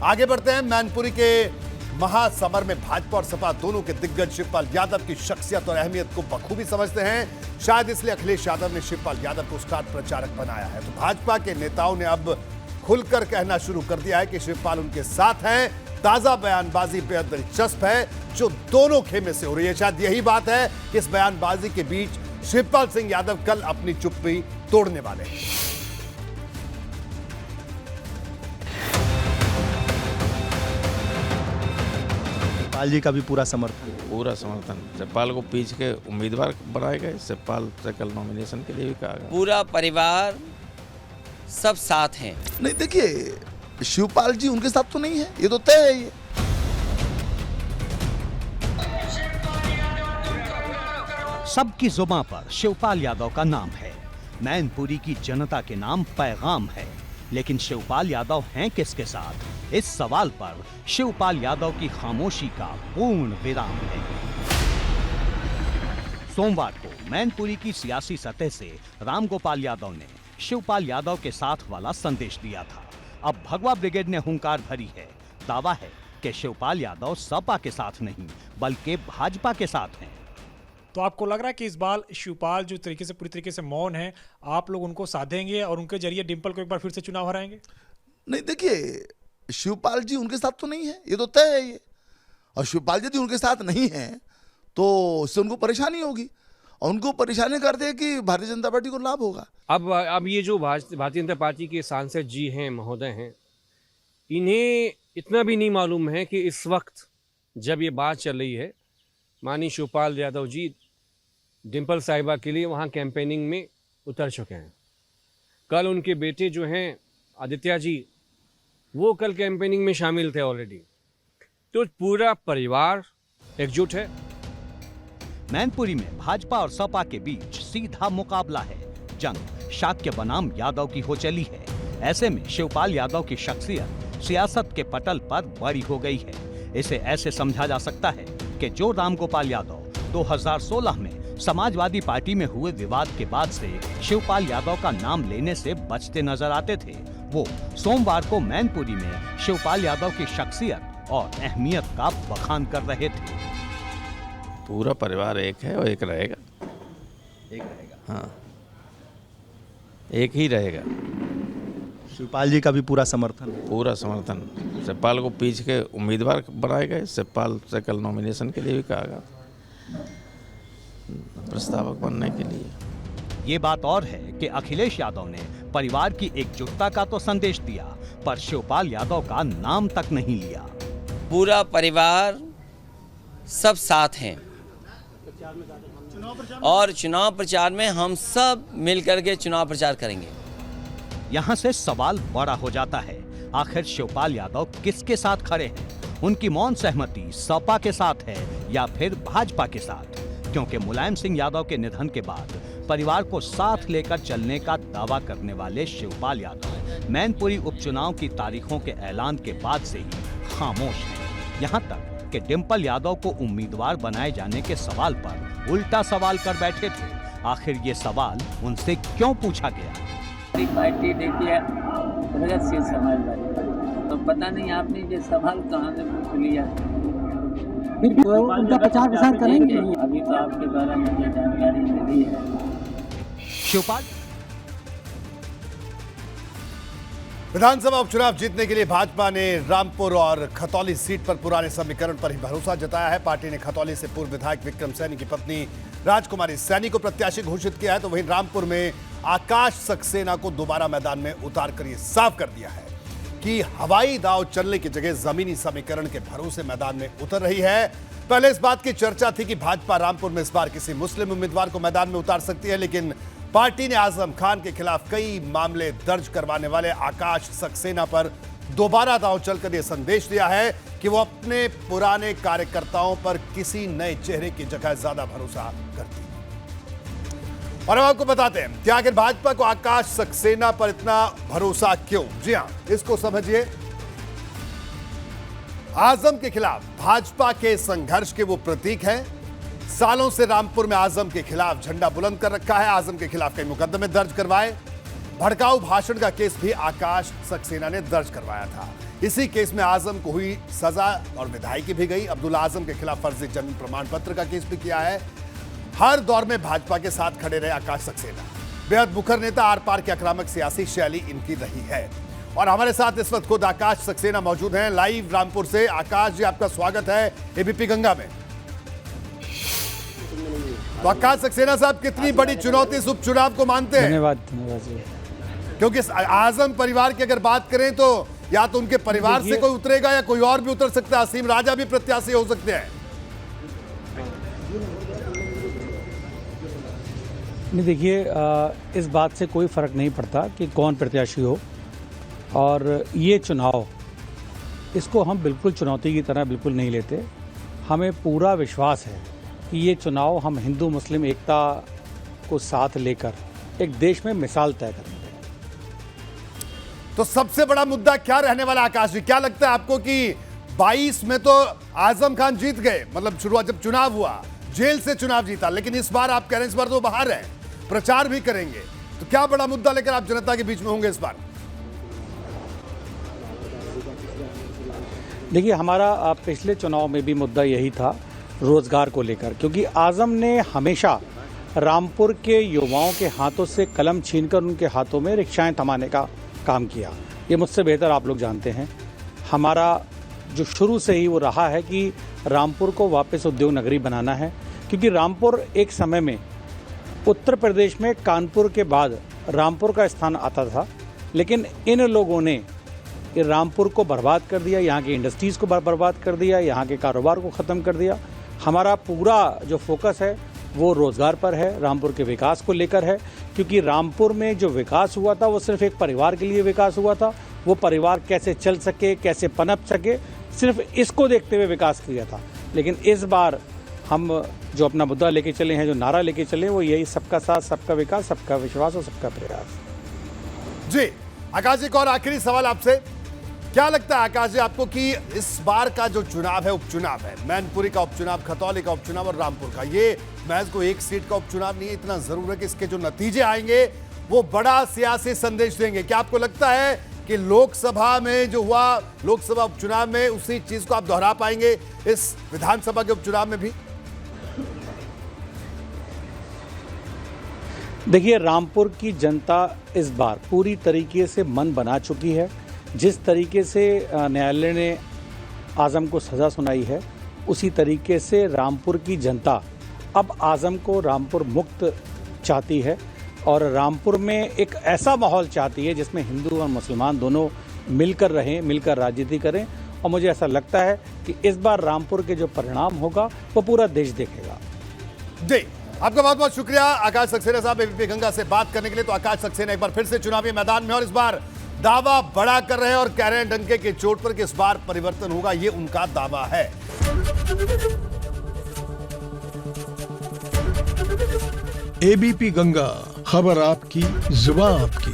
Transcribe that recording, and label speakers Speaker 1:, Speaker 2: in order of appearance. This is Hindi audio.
Speaker 1: आगे बढ़ते हैं। मैनपुरी के महासमर में भाजपा और सपा दोनों के दिग्गज शिवपाल यादव की शख्सियत और अहमियत को बखूबी समझते हैं। शायद इसलिए अखिलेश यादव ने शिवपाल यादव को स्टार प्रचारक बनाया है। तो भाजपा के नेताओं ने अब खुलकर कहना शुरू कर दिया है कि शिवपाल उनके साथ हैं। ताजा बयानबाजी बेहद दिलचस्प है जो दोनों खेमे से हो रही है। शायद यही बात है कि इस बयानबाजी के बीच शिवपाल सिंह यादव कल अपनी चुप्पी तोड़ने वाले हैं।
Speaker 2: शिवपाल जी का भी पूरा समर्थन
Speaker 3: शिवपाल को पीछ के उम्मीदवार बनाए गए। शिवपाल से कल नॉमिनेशन के लिए भी कहा गया।
Speaker 4: पूरा परिवार सब साथ हैं।
Speaker 5: नहीं, देखिए शिवपाल जी उनके साथ तो नहीं है, ये तो तय है। ये
Speaker 6: सबकी जुबां पर शिवपाल यादव का नाम है। मैनपुरी की जनता के नाम पैगाम है। लेकिन शिवपाल यादव हैं किसके साथ? इस सवाल पर शिवपाल यादव की खामोशी का पूर्ण विराम है। सोमवार को मैनपुरी की सियासी सतह से रामगोपाल यादव ने शिवपाल यादव के साथ वाला संदेश दिया था। अब भगवा ब्रिगेड ने हुंकार भरी है। दावा है कि शिवपाल यादव सपा के साथ नहीं बल्कि भाजपा के साथ हैं।
Speaker 7: तो आपको लग रहा है कि इस बार शिवपाल जो तरीके से पूरी तरीके से मौन है, आप लोग उनको साधेंगे और उनके जरिए डिंपल को एक बार फिर से चुनाव हराएंगे?
Speaker 5: नहीं, देखिए शिवपाल जी उनके साथ तो नहीं है, ये तो तय है। ये और शिवपाल जी यदि उनके साथ नहीं है तो उससे उनको परेशानी होगी और उनको परेशानी करते हैं कि भारतीय जनता पार्टी को लाभ होगा।
Speaker 8: अब ये जो भारतीय जनता पार्टी के सांसद जी हैं, महोदय हैं, इन्हें इतना भी नहीं मालूम है कि इस वक्त जब ये बात चल रही है, माननीय शिवपाल यादव जी डिंपल साहिबा के लिए वहाँ कैंपेनिंग में उतर चुके हैं। कल उनके बेटे जो हैं आदित्य जी, वो कल कैंपेनिंग में शामिल थे ऑलरेडी। तो पूरा परिवार एकजुट है।
Speaker 6: मैनपुरी में भाजपा और सपा के बीच सीधा मुकाबला है। जंग शाक्य बनाम यादव की हो चली है। ऐसे में शिवपाल यादव की शख्सियत सियासत के पटल पर बड़ी हो गई है। इसे ऐसे समझा जा सकता है कि जो रामगोपाल यादव 2016 में समाजवादी पार्टी में हुए विवाद के बाद से शिवपाल यादव का नाम लेने से बचते नजर आते थे, वो सोमवार को मैनपुरी में शिवपाल यादव की शख्सियत और अहमियत का बखान कर रहे थे।
Speaker 3: पूरा परिवार एक है और एक रहेगा। हाँ, एक ही रहेगा।
Speaker 2: शिवपाल जी का भी पूरा समर्थन
Speaker 3: शिवपाल को पीछ के उम्मीदवार बनाए गए। शिवपाल से कल नॉमिनेशन के लिए भी कहा गया, प्रस्तावक बनने के लिए।
Speaker 6: ये बात और है कि अखिलेश यादव ने परिवार की एकजुटता का तो संदेश दिया, पर शिवपाल यादव का नाम तक नहीं लिया।
Speaker 4: पूरा परिवार सब साथ हैं और चुनाव प्रचार में हम सब मिलकर के चुनाव प्रचार करेंगे।
Speaker 6: यहाँ से सवाल बड़ा हो जाता है, आखिर शिवपाल यादव किसके साथ खड़े हैं? उनकी मौन सहमति सपा के साथ है या फिर भाजपा के साथ? क्योंकि मुलायम सिंह यादव के निधन के बाद परिवार को साथ लेकर चलने का दावा करने वाले शिवपाल यादव मैनपुरी उपचुनाव की तारीखों के ऐलान के बाद से ही खामोश हैं। यहाँ तक कि डिंपल यादव को उम्मीदवार बनाए जाने के सवाल पर उल्टा सवाल कर बैठे थे। आखिर ये सवाल उनसे क्यों पूछा गया?
Speaker 9: पार्टी देखिए प्रगतिशील समाजवादी, तो पता नहीं आपने ये सवाल कहाँ से पूछ लिया। फिर उनका प्रचार प्रसार करेंगे। अभी तो आपके द्वारा मुझे जानकारी मिली है।
Speaker 6: शिवपाल
Speaker 1: विधानसभा उपचुनाव जीतने के लिए भाजपा ने रामपुर और खतौली सीट पर पुराने समीकरण पर ही भरोसा जताया है। पार्टी ने खतौली से पूर्व विधायक विक्रम सैनी की पत्नी राजकुमारी सैनी को प्रत्याशी घोषित किया है, तो वहीं रामपुर में आकाश सक्सेना को दोबारा मैदान में उतारकर यह साफ कर दिया है कि हवाई दांव चलने की जगह जमीनी समीकरण के भरोसे मैदान में उतर रही है। पहले इस बात की चर्चा थी कि भाजपा रामपुर में इस बार किसी मुस्लिम उम्मीदवार को मैदान में उतार सकती है, लेकिन पार्टी ने आजम खान के खिलाफ कई मामले दर्ज करवाने वाले आकाश सक्सेना पर दोबारा दांव चलकर यह संदेश दिया है कि वो अपने पुराने कार्यकर्ताओं पर किसी नए चेहरे की जगह ज्यादा भरोसा करती है। और अब आपको बताते हैं कि आखिर भाजपा को आकाश सक्सेना पर इतना भरोसा क्यों। जी हां, इसको समझिए। आजम के खिलाफ भाजपा के संघर्ष के वो प्रतीक हैं। सालों से रामपुर में आजम के खिलाफ झंडा बुलंद कर रखा है। आजम के खिलाफ कई मुकदमे दर्ज करवाए। भड़काऊ भाषण का केस भी आकाश सक्सेना ने दर्ज करवाया था। इसी केस में आजम को हुई सजा और विधायकी भी गई। अब्दुल आजम के खिलाफ फर्जी जन्म प्रमाण पत्र का केस भी किया है। हर दौर में भाजपा के साथ खड़े रहे आकाश सक्सेना। बेहद मुखर नेता, आर पार की आक्रामक सियासी शैली इनकी रही है। और हमारे साथ इस वक्त खुद आकाश सक्सेना मौजूद हैं लाइव रामपुर से। आकाश जी, आपका स्वागत है एबीपी गंगा में। तो आकाश सक्सेना साहब, कितनी बड़ी चुनौती इस उपचुनाव को मानते हैं?
Speaker 10: धन्यवाद जी।
Speaker 1: क्योंकि आजम परिवार की अगर बात करें तो या तो उनके परिवार से कोई उतरेगा या कोई और भी उतर सकता है। असीम राजा भी प्रत्याशी हो सकते हैं।
Speaker 10: नहीं, देखिए, इस बात से कोई फर्क नहीं पड़ता कि कौन प्रत्याशी हो। और ये चुनाव, इसको हम बिल्कुल चुनौती की तरह बिल्कुल नहीं लेते। हमें पूरा विश्वास है कि ये चुनाव हम हिंदू मुस्लिम एकता को साथ लेकर एक देश में मिसाल तय करेंगे।
Speaker 1: तो सबसे बड़ा मुद्दा क्या रहने वाला आकाश जी? क्या लगता है आपको कि 22 में तो आजम खान जीत गए, मतलब शुरुआत जब चुनाव हुआ जेल से चुनाव जीता, लेकिन इस बार आप कह रहे हैं इस बार तो बाहर है, प्रचार भी करेंगे, तो क्या बड़ा मुद्दा लेकर आप जनता के बीच में होंगे इस बार?
Speaker 10: देखिए, हमारा पिछले चुनाव में भी मुद्दा यही था, रोजगार को लेकर, क्योंकि आजम ने हमेशा रामपुर के युवाओं के हाथों से कलम छीनकर उनके हाथों में रिक्शाएं थमाने का काम किया। ये मुझसे बेहतर आप लोग जानते हैं। हमारा जो शुरू से ही वो रहा है कि रामपुर को वापस उद्योग नगरी बनाना है, क्योंकि रामपुर एक समय में उत्तर प्रदेश में कानपुर के बाद रामपुर का स्थान आता था, लेकिन इन लोगों ने रामपुर को बर्बाद कर दिया, यहाँ की इंडस्ट्रीज़ को बर्बाद कर दिया, यहाँ के कारोबार को ख़त्म कर दिया। हमारा पूरा जो फोकस है वो रोज़गार पर है, रामपुर के विकास को लेकर है, क्योंकि रामपुर में जो विकास हुआ था वो सिर्फ एक परिवार के लिए विकास हुआ था। वो परिवार कैसे चल सके, कैसे पनप सके, सिर्फ इसको देखते हुए विकास किया था। लेकिन इस बार हम जो अपना मुद्दा लेके चले हैं, जो नारा लेके चले, वो यही सबका साथ, सबका विकास, सबका विश्वास और सबका प्रयास।
Speaker 1: जी आकाश जी, एक और आखिरी सवाल आपसे। क्या लगता है आकाश जी आपको कि इस बार का जो चुनाव है, उपचुनाव है, मैनपुरी का उपचुनाव, खतौली का उपचुनाव और रामपुर का, ये महज को एक सीट का उपचुनाव नहीं है, इतना जरूर है कि इसके जो नतीजे आएंगे वो बड़ा सियासी संदेश देंगे। क्या आपको लगता है कि लोकसभा में जो हुआ, लोकसभा उपचुनाव में उसी चीज को आप दोहरा पाएंगे इस विधानसभा के उपचुनाव में भी?
Speaker 10: देखिए, रामपुर की जनता इस बार पूरी तरीके से मन बना चुकी है। जिस तरीके से न्यायालय ने आजम को सज़ा सुनाई है, उसी तरीके से रामपुर की जनता अब आजम को रामपुर मुक्त चाहती है और रामपुर में एक ऐसा माहौल चाहती है जिसमें हिंदू और मुसलमान दोनों मिलकर रहें, मिलकर राजनीति करें। और मुझे ऐसा लगता है कि इस बार रामपुर के जो परिणाम होगा वो पूरा देश देखेगा।
Speaker 1: जी, आपका बहुत बहुत शुक्रिया आकाश सक्सेना साहब एबीपी गंगा से बात करने के लिए। तो आकाश सक्सेना एक बार फिर से चुनावी मैदान में और इस बार दावा बड़ा कर रहे हैं और कह रहे हैं डंके के चोट पर कि इस बार परिवर्तन होगा, ये उनका दावा है।
Speaker 11: एबीपी गंगा, खबर आपकी, जुबान आपकी।